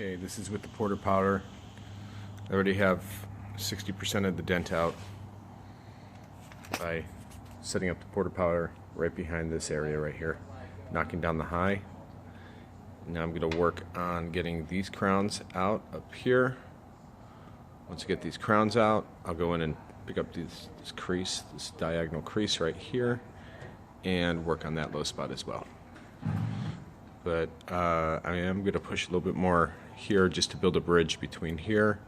Okay, this is with the porter powder. I already have 60% of the dent out by setting up the porter powder right behind this area right here, knocking down the high. Now I'm going to work on getting these crowns out up here. Once I get these crowns out, I'll go in and pick up this crease, this diagonal crease right here, and work on that low spot as well. But I am going to push a little bit more here just to build a bridge between here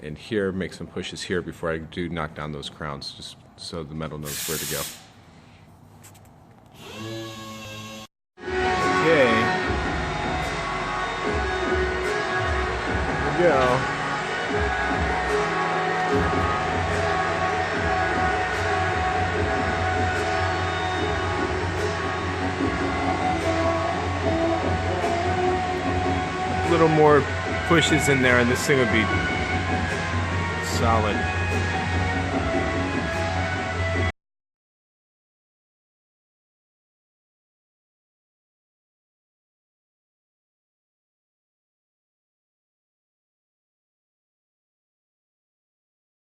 and here, make some pushes here before I do knock down those crowns, just so the metal knows where to go. Okay. Here we go. A little more pushes in there and this thing would be solid.